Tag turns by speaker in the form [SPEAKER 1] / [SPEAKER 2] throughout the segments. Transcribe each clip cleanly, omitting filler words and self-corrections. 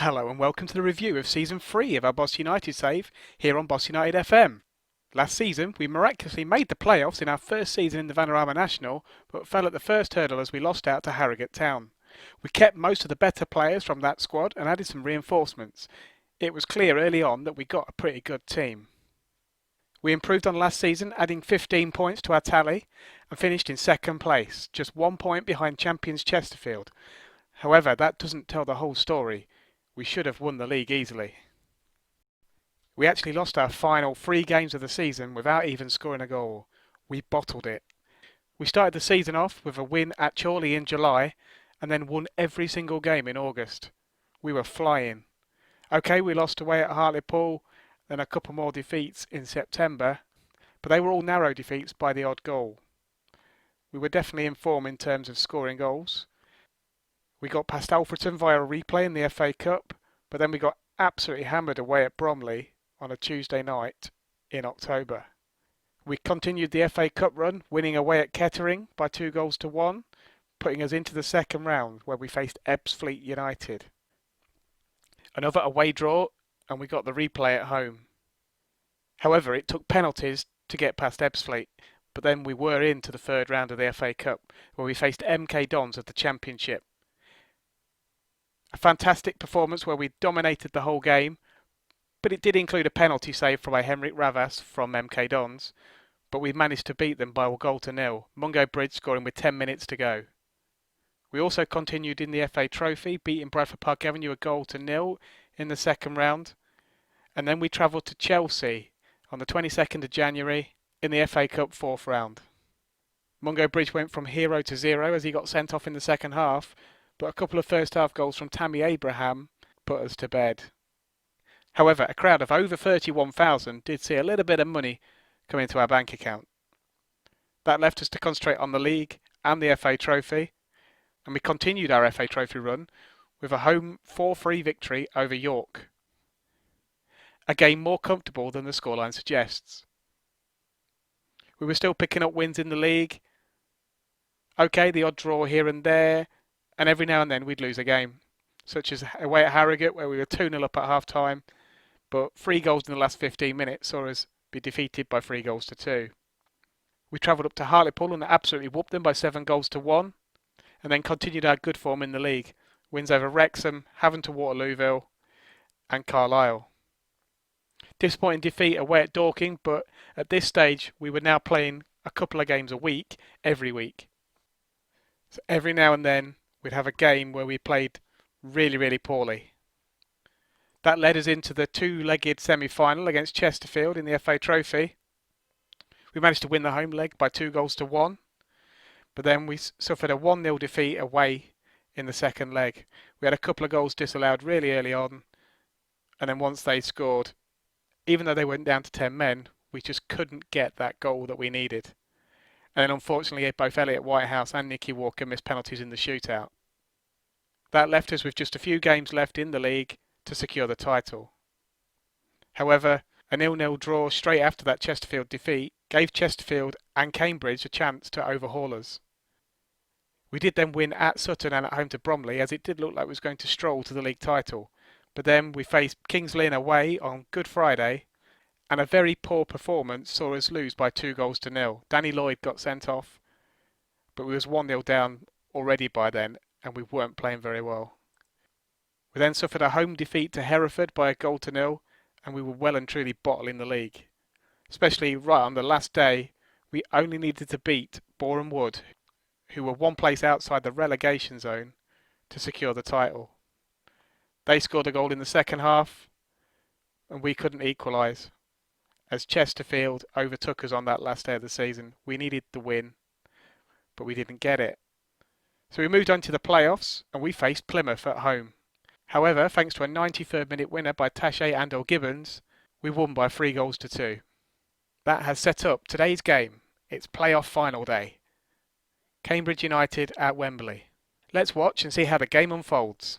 [SPEAKER 1] Hello and welcome to the review of Season 3 of our Boss United save here on Boss United FM. Last season we miraculously made the playoffs in our first season in the Vanarama National, but fell at the first hurdle as we lost out to Harrogate Town. We kept most of the better players from that squad and added some reinforcements. It was clear early on that we got a pretty good team. We improved on last season, adding 15 points to our tally and finished in second place, just 1 point behind champions Chesterfield. However, that doesn't tell the whole story. We should have won the league easily. We actually lost our final 3 games of the season without even scoring a goal. We bottled it. We started the season off with a win at Chorley in July and then won every single game in August. We were flying. Okay, we lost away at Hartlepool, then a couple more defeats in September, but they were all narrow defeats by the odd goal. We were definitely in form in terms of scoring goals. We got past Alfreton via a replay in the FA Cup, but then we got absolutely hammered away at Bromley on a Tuesday night in October. We continued the FA Cup run, winning away at Kettering by 2-1, putting us into the second round where we faced Ebbsfleet United. Another away draw, and we got the replay at home. However, it took penalties to get past Ebbsfleet, but then we were into the third round of the FA Cup where we faced MK Dons of the Championship. A fantastic performance where we dominated the whole game, but it did include a penalty save from a Henrik Ravas from MK Dons, but we managed to beat them by 1-0, Mungo Bridge scoring with 10 minutes to go. We also continued in the FA Trophy, beating Bradford Park Avenue 1-0 in the second round, and then we travelled to Chelsea on the 22nd of January in the FA Cup 4th round. Mungo Bridge went from hero to zero as he got sent off in the second half, but a couple of first half goals from Tammy Abraham put us to bed. However, a crowd of over 31,000 did see a little bit of money come into our bank account. That left us to concentrate on the league and the FA Trophy, and we continued our FA Trophy run with a home 4-3 victory over York. A game more comfortable than the scoreline suggests. We were still picking up wins in the league. Okay, the odd draw here and there, and every now and then we'd lose a game, such as away at Harrogate where we were 2-0 up at half-time, but 3 goals in the last 15 minutes saw us be defeated by 3-2. We travelled up to Hartlepool and absolutely whooped them by 7-1, and then continued our good form in the league. Wins over Wrexham, Havant to Waterlooville and Carlisle. Disappointing defeat away at Dorking, but at this stage we were now playing a couple of games a week, every week. So every now and then we'd have a game where we played really poorly. That led us into the 2-legged semi-final against Chesterfield in the FA Trophy. We managed to win the home leg by 2-1, but then we suffered a 1-0 defeat away in the second leg. We had a couple of goals disallowed really early on, and then once they scored, even though they went down to 10 men, we just couldn't get that goal that we needed. And then unfortunately both Elliot Whitehouse and Nicky Walker missed penalties in the shootout. That left us with just a few games left in the league to secure the title. However, a 0-0 draw straight after that Chesterfield defeat gave Chesterfield and Cambridge a chance to overhaul us. We did then win at Sutton and at home to Bromley, as it did look like we was going to stroll to the league title. But then we faced Kings Lynn away on Good Friday, and a very poor performance saw us lose by 2-0. Danny Lloyd got sent off, but we was 1-0 down already by then, and we weren't playing very well. We then suffered a home defeat to Hereford by 1-0, and we were well and truly bottling the league. Especially right on the last day, we only needed to beat Boreham Wood, who were 1 place outside the relegation zone, to secure the title. They scored a goal in the second half, and we couldn't equalise, as Chesterfield overtook us on that last day of the season. We needed the win, but we didn't get it. So we moved on to the playoffs, and we faced Plymouth at home. However, thanks to a 93rd minute winner by Taché Andel-Gibbons, we won by 3-2. That has set up today's game. It's playoff final day. Cambridge United at Wembley. Let's watch and see how the game unfolds.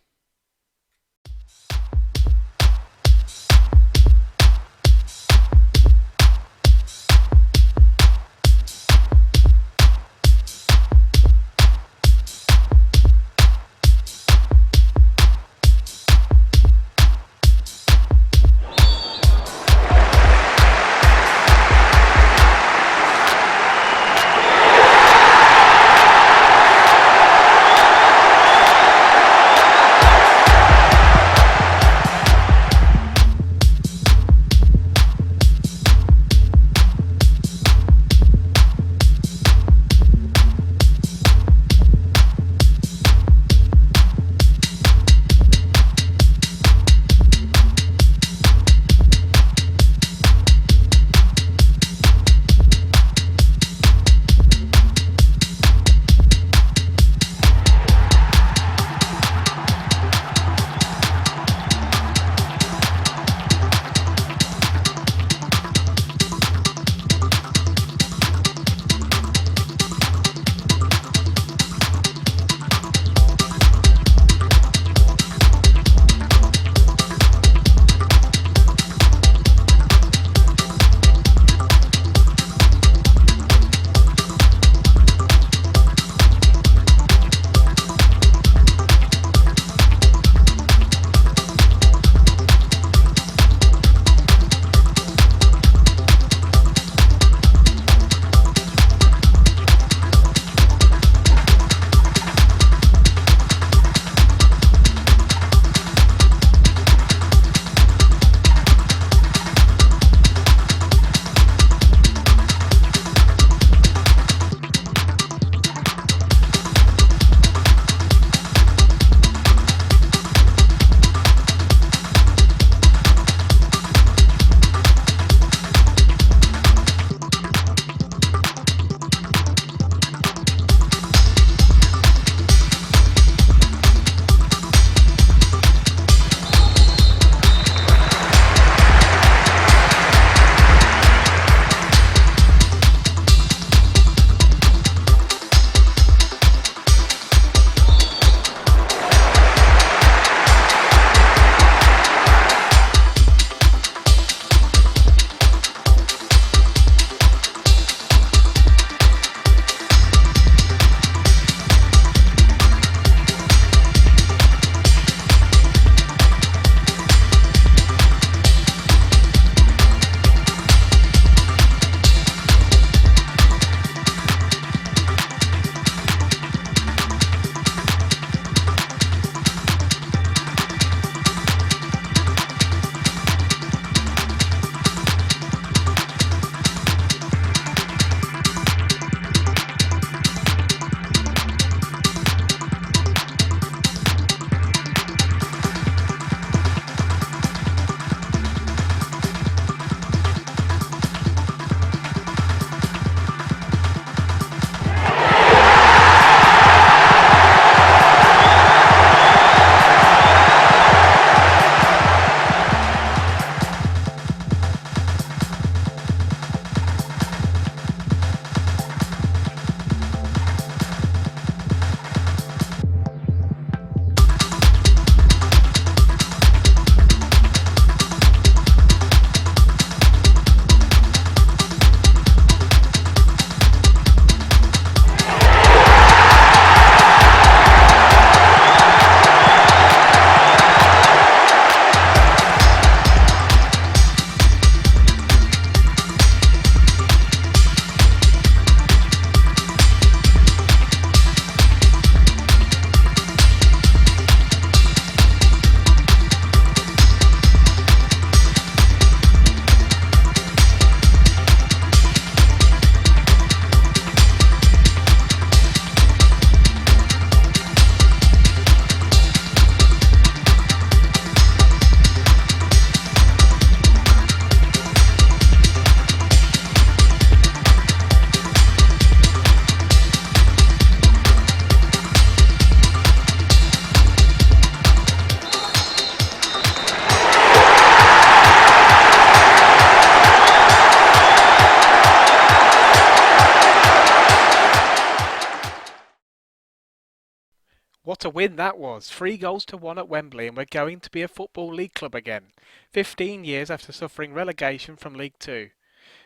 [SPEAKER 1] What a win that was! 3-1 at Wembley, and we're going to be a Football League club again, 15 years after suffering relegation from League Two.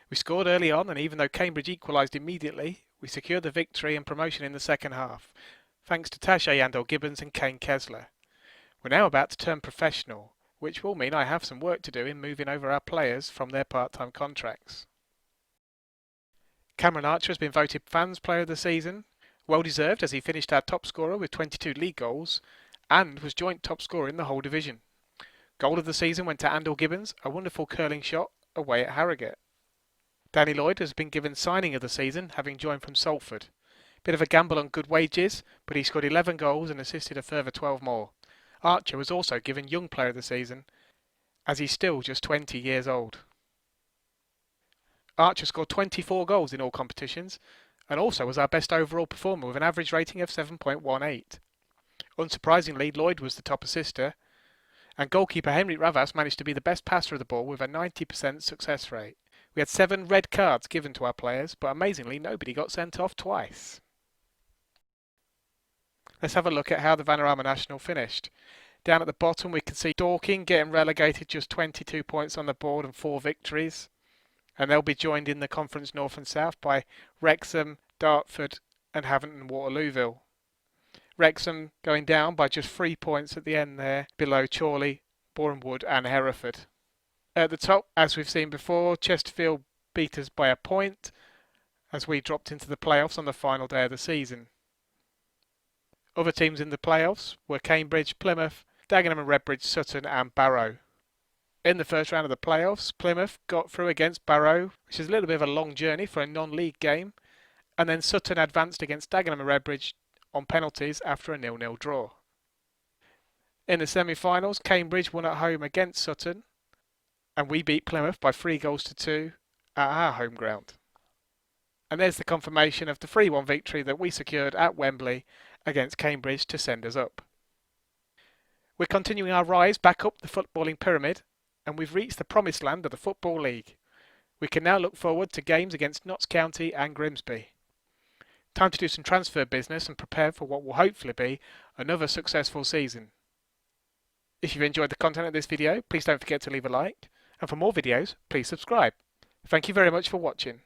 [SPEAKER 1] We scored early on, and even though Cambridge equalised immediately, we secured the victory and promotion in the second half, thanks to Tache Yandel-Gibbons and Kane Kessler. We're now about to turn professional, which will mean I have some work to do in moving over our players from their part-time contracts. Cameron Archer has been voted Fans Player of the Season, well deserved as he finished our top scorer with 22 league goals and was joint top scorer in the whole division. Goal of the season went to Yandel-Gibbons, a wonderful curling shot away at Harrogate. Danny Lloyd has been given signing of the season, having joined from Salford. Bit of a gamble on good wages, but he scored 11 goals and assisted a further 12 more. Archer was also given Young Player of the Season, as he's still just 20 years old. Archer scored 24 goals in all competitions, and also was our best overall performer with an average rating of 7.18. Unsurprisingly, Lloyd was the top assister, and goalkeeper Henrik Ravas managed to be the best passer of the ball with a 90% success rate. We had 7 red cards given to our players, but amazingly nobody got sent off twice. Let's have a look at how the Vanarama National finished. Down at the bottom we can see Dorking getting relegated, just 22 points on the board and 4 victories. And they'll be joined in the Conference North and South by Wrexham, Dartford and Havant and Waterlooville. Wrexham going down by just 3 points at the end there, below Chorley, Bournemouth and Hereford. At the top, as we've seen before, Chesterfield beat us by a point as we dropped into the playoffs on the final day of the season. Other teams in the playoffs were Cambridge, Plymouth, Dagenham and Redbridge, Sutton and Barrow. In the first round of the playoffs, Plymouth got through against Barrow, which is a little bit of a long journey for a non-league game, and then Sutton advanced against Dagenham and Redbridge on penalties after a 0-0 draw. In the semi-finals, Cambridge won at home against Sutton, and we beat Plymouth by 3-2 at our home ground. And there's the confirmation of the 3-1 victory that we secured at Wembley against Cambridge to send us up. We're continuing our rise back up the footballing pyramid, and we've reached the promised land of the Football League. We can now look forward to games against Notts County and Grimsby. Time to do some transfer business and prepare for what will hopefully be another successful season. If you've enjoyed the content of this video, please don't forget to leave a like, and for more videos, please subscribe. Thank you very much for watching.